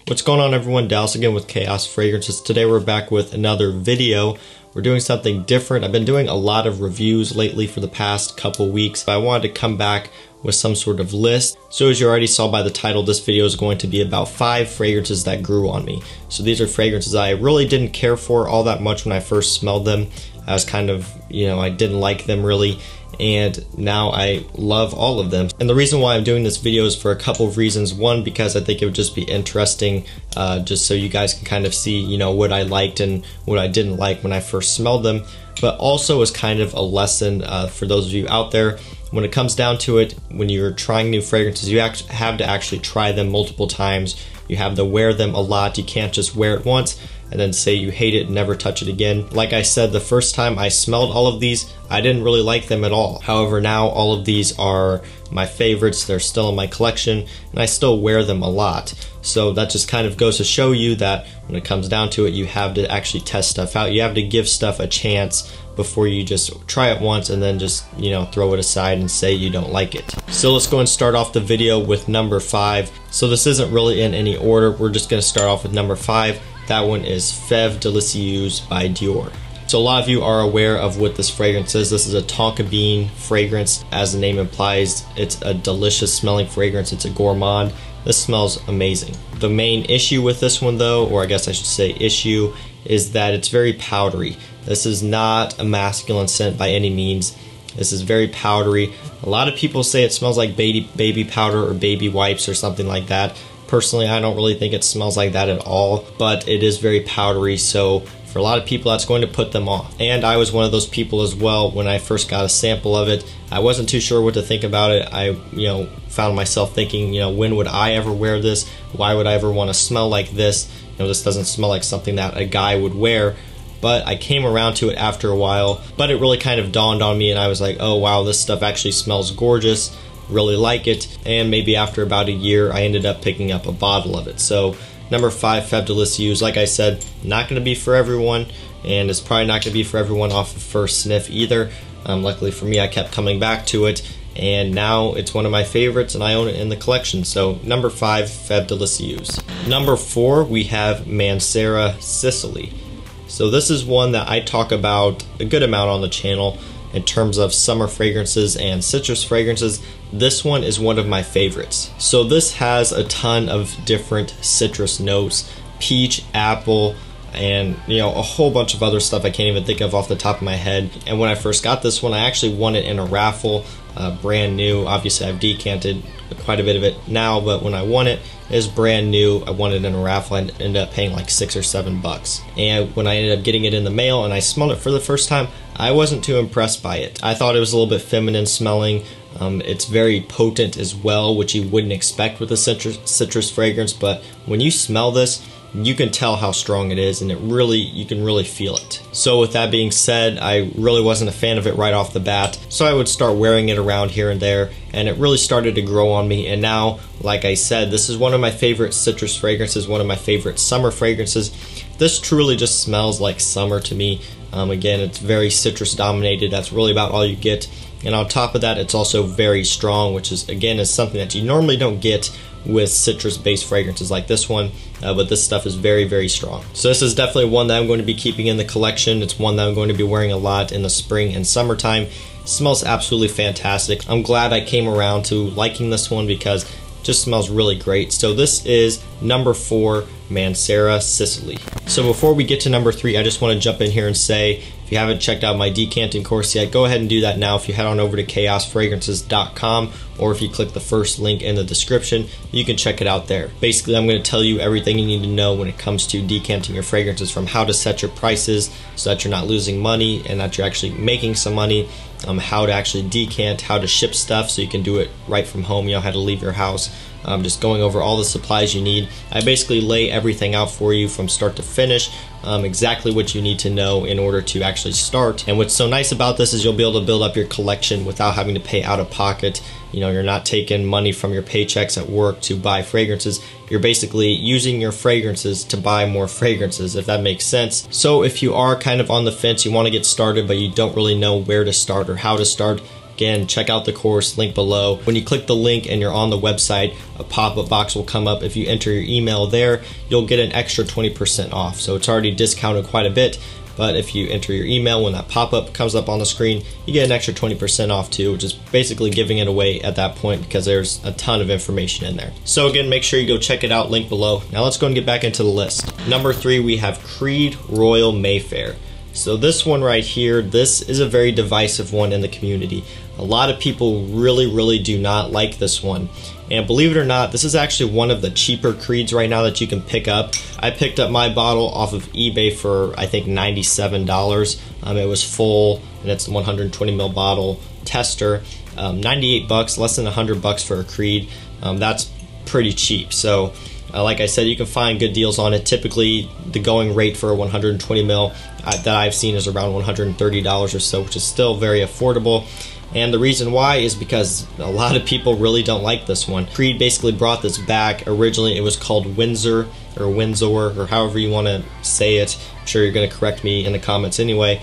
What's going on, everyone? Dallas again with Chaos Fragrances. Today we're back with another video. We're doing something different. I've been doing a lot of reviews lately for the past couple weeks. I wanted to come back with some sort of list. So as you already saw by the title, this video is going to be about 5 fragrances that grew on me. So these are fragrances I really didn't care for all that much when I first smelled them. I was kind of, I didn't like them really. And now I love all of them. And the reason why I'm doing this video is for a couple of reasons. One, because I think it would just be interesting, just so you guys can kind of see, what I liked and what I didn't like when I first smelled them. But also as kind of a lesson for those of you out there. When it comes down to it, when you're trying new fragrances, you have to actually try them multiple times. You have to wear them a lot. You can't just wear it once and then say you hate it and never touch it again. Like I said, the first time I smelled all of these, I didn't really like them at all. However, now all of these are my favorites. They're still in my collection and I still wear them a lot. So that just kind of goes to show you that when it comes down to it, you have to actually test stuff out. You have to give stuff a chance before you just try it once and then just, throw it aside and say you don't like it. So let's go and start off the video with number 5. So this isn't really in any order. We're just gonna start off with number 5. That one is Fève Delicieuse by Dior. So a lot of you are aware of what this fragrance is. This is a tonka bean fragrance. As the name implies, it's a delicious smelling fragrance. It's a gourmand. This smells amazing. The main issue with this one though, or I guess I should say issue, is that it's very powdery. This is not a masculine scent by any means. This is very powdery. A lot of people say it smells like baby powder or baby wipes or something like that. Personally, I don't really think it smells like that at all, but it is very powdery, so for a lot of people that's going to put them off. And I was one of those people as well. When I first got a sample of it, I wasn't too sure what to think about it. I found myself thinking, when would I ever wear this? Why would I ever want to smell like this? This doesn't smell like something that a guy would wear. But I came around to it after a while, but it really kind of dawned on me and I was like, oh wow, this stuff actually smells gorgeous, really like it. And maybe after about a year, I ended up picking up a bottle of it. So number 5, Fève Delicieuse, like I said, not gonna be for everyone, and it's probably not gonna be for everyone off the first sniff either. Luckily for me, I kept coming back to it, and now it's one of my favorites and I own it in the collection. So number 5, Fève Delicieuse. Number 4, we have Mancera Sicily. So this is one that I talk about a good amount on the channel in terms of summer fragrances and citrus fragrances. This one is one of my favorites. So this has a ton of different citrus notes, peach, apple, and a whole bunch of other stuff I can't even think of off the top of my head. And when I first got this one, I actually won it in a raffle, brand new. Obviously I've decanted quite a bit of it now, but when I won it, it was brand new. I won it in a raffle and ended up paying like $6 or $7. And when I ended up getting it in the mail and I smelled it for the first time, I wasn't too impressed by it. I thought it was a little bit feminine smelling. It's very potent as well, which you wouldn't expect with a citrus fragrance, but when you smell this, you can tell how strong it is, and you can really feel it. So with that being said, I really wasn't a fan of it right off the bat, so I would start wearing it around here and there, and it really started to grow on me. And now, like I said, this is one of my favorite citrus fragrances, one of my favorite summer fragrances. This truly just smells like summer to me. Again, it's very citrus dominated. That's really about all you get. And on top of that, it's also very strong, which is, again, is something that you normally don't get with citrus-based fragrances like this one, but this stuff is very, very strong. So this is definitely one that I'm going to be keeping in the collection. It's one that I'm going to be wearing a lot in the spring and summertime. It smells absolutely fantastic. I'm glad I came around to liking this one because it just smells really great. So this is number 4, Mancera Sicily. So before we get to number 3, I just want to jump in here and say, if you haven't checked out my decanting course yet, go ahead and do that now. If you head on over to chaosfragrances.com, or if you click the first link in the description, you can check it out there. Basically, I'm going to tell you everything you need to know when it comes to decanting your fragrances, from how to set your prices so that you're not losing money and that you're actually making some money, how to actually decant, how to ship stuff so you can do it right from home, how to leave your house. Just going over all the supplies you need. I basically lay everything out for you from start to finish, exactly what you need to know in order to actually start. And what's so nice about this is you'll be able to build up your collection without having to pay out of pocket. You're not taking money from your paychecks at work to buy fragrances. You're basically using your fragrances to buy more fragrances, if that makes sense. So if you are kind of on the fence, you want to get started, but you don't really know where to start or how to start, Again, check out the course, link below. When you click the link and you're on the website, a pop-up box will come up. If you enter your email there, you'll get an extra 20% off. So it's already discounted quite a bit, but if you enter your email, when that pop-up comes up on the screen, you get an extra 20% off too, which is basically giving it away at that point because there's a ton of information in there. So again, make sure you go check it out, link below. Now let's go and get back into the list. Number 3, we have Creed Royal Mayfair. So this one right here, this is a very divisive one in the community. A lot of people really do not like this one. And believe it or not, this is actually one of the cheaper Creeds right now that you can pick up. I picked up my bottle off of eBay for, I think, $97. It was full, and it's a 120 ml bottle tester. 98 bucks, less than 100 bucks for a Creed. That's pretty cheap. So like I said, you can find good deals on it. Typically, the going rate for a 120 ml that I've seen is around $130 or so, which is still very affordable. And the reason why is because a lot of people really don't like this one. Creed basically brought this back. Originally, it was called Windsor or however you want to say it. I'm sure you're going to correct me in the comments anyway.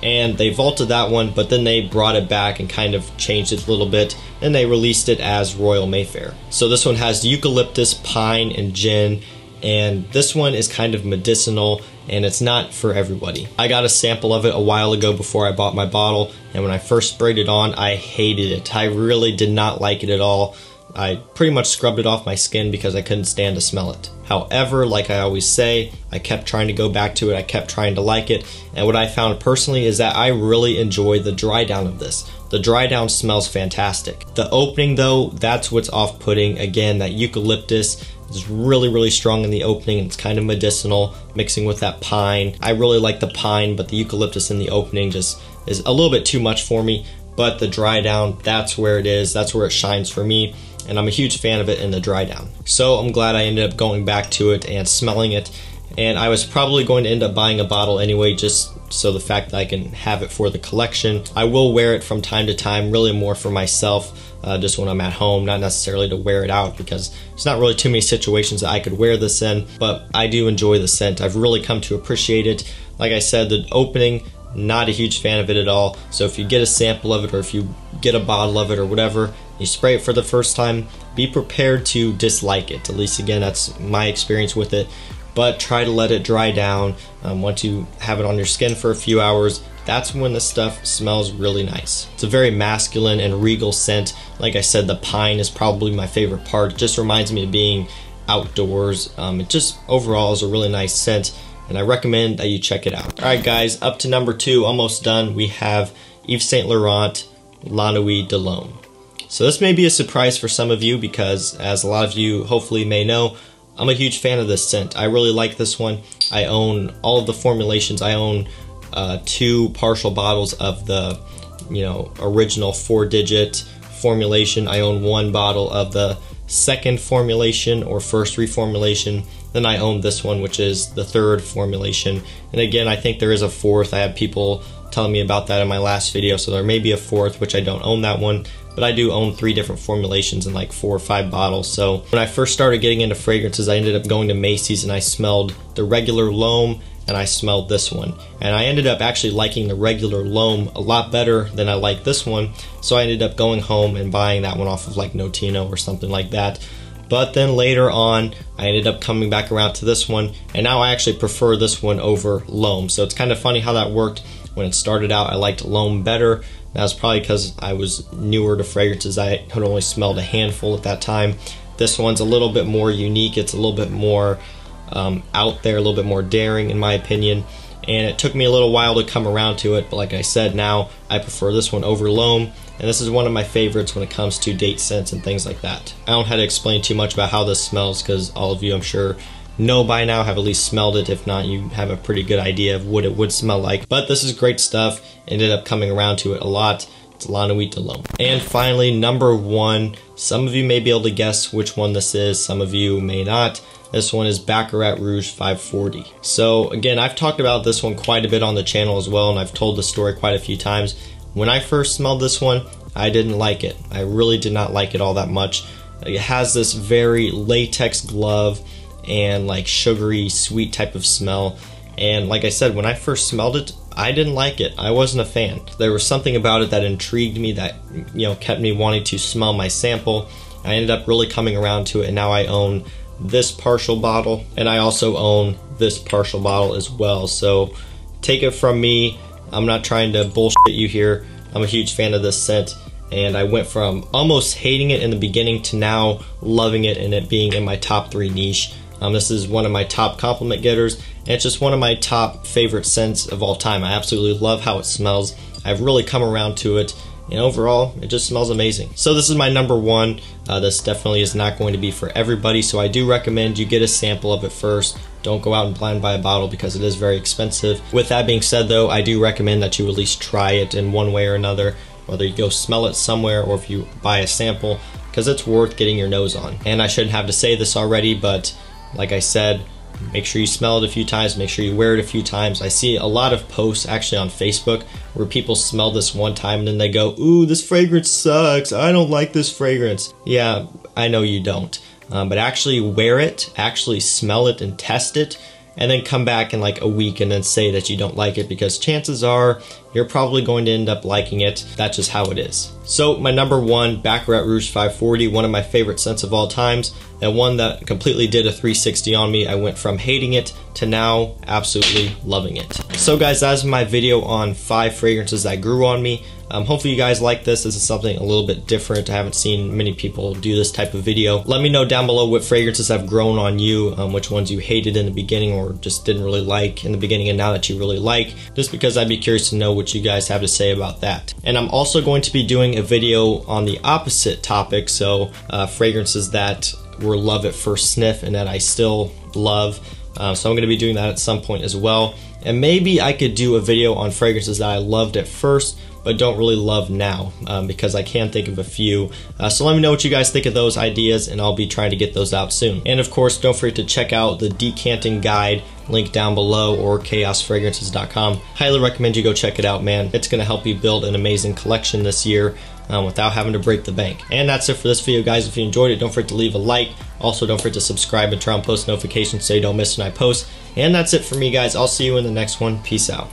And they vaulted that one, but then they brought it back and kind of changed it a little bit, and they released it as Royal Mayfair. So this one has eucalyptus, pine, and gin, and this one is kind of medicinal, and it's not for everybody. I got a sample of it a while ago before I bought my bottle, and when I first sprayed it on, I hated it. I really did not like it at all. I pretty much scrubbed it off my skin because I couldn't stand to smell it. However, like I always say, I kept trying to go back to it, I kept trying to like it, and what I found personally is that I really enjoy the dry down of this. The dry down smells fantastic. The opening though, that's what's off-putting. Again, that eucalyptus is really strong in the opening, and it's kind of medicinal, mixing with that pine. I really like the pine, but the eucalyptus in the opening just is a little bit too much for me. But the dry down, that's where it is, that's where it shines for me. And I'm a huge fan of it in the dry down. So I'm glad I ended up going back to it and smelling it. And I was probably going to end up buying a bottle anyway, just so the fact that I can have it for the collection. I will wear it from time to time, really more for myself, just when I'm at home, not necessarily to wear it out, because there's not really too many situations that I could wear this in, but I do enjoy the scent. I've really come to appreciate it. Like I said, the opening, not a huge fan of it at all. So if you get a sample of it, or if you get a bottle of it or whatever, you spray it for the first time, be prepared to dislike it. At least, again, that's my experience with it. But try to let it dry down. Once you have it on your skin for a few hours, that's when the stuff smells really nice. It's a very masculine and regal scent. Like I said, the pine is probably my favorite part. It just reminds me of being outdoors. It just overall is a really nice scent, and I recommend that you check it out. Alright guys, up to number 2, almost done. We have Yves Saint Laurent La Nuit de l'Homme. So this may be a surprise for some of you because, as a lot of you hopefully may know, I'm a huge fan of this scent. I really like this one. I own all of the formulations. I own 2 partial bottles of the, original 4-digit formulation. I own 1 bottle of the second formulation or first reformulation. Then I own this one, which is the 3rd formulation. And again, I think there is a 4th. I had people telling me about that in my last video, so there may be a 4th, which I don't own that one. But I do own 3 different formulations in like 4 or 5 bottles. So when I first started getting into fragrances, I ended up going to Macy's and I smelled the regular L'Homme and I smelled this one. And I ended up actually liking the regular L'Homme a lot better than I liked this one. So I ended up going home and buying that one off of like Notino or something like that. But then later on, I ended up coming back around to this one, and now I actually prefer this one over L'Homme. So it's kind of funny how that worked. When it started out, I liked L'Homme better. That was probably because I was newer to fragrances. I had only smelled a handful at that time. This one's a little bit more unique. It's a little bit more out there, a little bit more daring in my opinion. And it took me a little while to come around to it, but like I said, now I prefer this one over L'Homme. And this is one of my favorites when it comes to date scents and things like that. I don't have to explain too much about how this smells because all of you, I'm sure, know by now, have at least smelled it. If not, you have a pretty good idea of what it would smell like. But this is great stuff. Ended up coming around to it a lot. It's La Nuit de l'Homme. And finally, number 1. Some of you may be able to guess which one this is. Some of you may not. This one is Baccarat Rouge 540. So again, I've talked about this one quite a bit on the channel as well, and I've told the story quite a few times. When I first smelled this one, I didn't like it. I really did not like it all that much. It has this very latex glove and like sugary, sweet type of smell. And like I said, when I first smelled it, I didn't like it. I wasn't a fan. There was something about it that intrigued me, that, you know, kept me wanting to smell my sample. I ended up really coming around to it, and now I own this partial bottle, and I also own this partial bottle as well. So take it from me, I'm not trying to bullshit you here. I'm a huge fan of this scent, and I went from almost hating it in the beginning to now loving it and it being in my top 3 niche. This is one of my top compliment getters, and it's just one of my top favorite scents of all time. I absolutely love how it smells. I've really come around to it, and overall, it just smells amazing. So this is my number 1. This definitely is not going to be for everybody, so I do recommend you get a sample of it first. Don't go out and blind buy a bottle because it is very expensive. With that being said though, I do recommend that you at least try it in one way or another, whether you go smell it somewhere or if you buy a sample, because it's worth getting your nose on. And I shouldn't have to say this already, but like I said, make sure you smell it a few times, make sure you wear it a few times. I see a lot of posts actually on Facebook where people smell this one time and then they go, ooh, this fragrance sucks, I don't like this fragrance. Yeah, I know you don't. But actually wear it, actually smell it and test it, and then come back in like a week and then say that you don't like it, because chances are you're probably going to end up liking it. That's just how it is. So my number 1, Baccarat Rouge 540, one of my favorite scents of all times, and one that completely did a 360 on me. I went from hating it to now absolutely loving it. So guys, that's my video on 5 fragrances that grew on me. Hopefully you guys like this. This is something a little bit different. I haven't seen many people do this type of video. Let me know down below what fragrances have grown on you, which ones you hated in the beginning or just didn't really like in the beginning and now that you really like, just because I'd be curious to know what you guys have to say about that. And I'm also going to be doing a video on the opposite topic, so fragrances that were love at first sniff and that I still love. So I'm going to be doing that at some point as well. And maybe I could do a video on fragrances that I loved at first but don't really love now, because I can think of a few. So let me know what you guys think of those ideas, and I'll be trying to get those out soon. And of course, don't forget to check out the decanting guide, link down below, or chaosfragrances.com. Highly recommend you go check it out, man. It's going to help you build an amazing collection this year without having to break the bank. And that's it for this video, guys. If you enjoyed it, don't forget to leave a like. Also, don't forget to subscribe and turn on post notifications so you don't miss when I post. And that's it for me, guys. I'll see you in the next one. Peace out.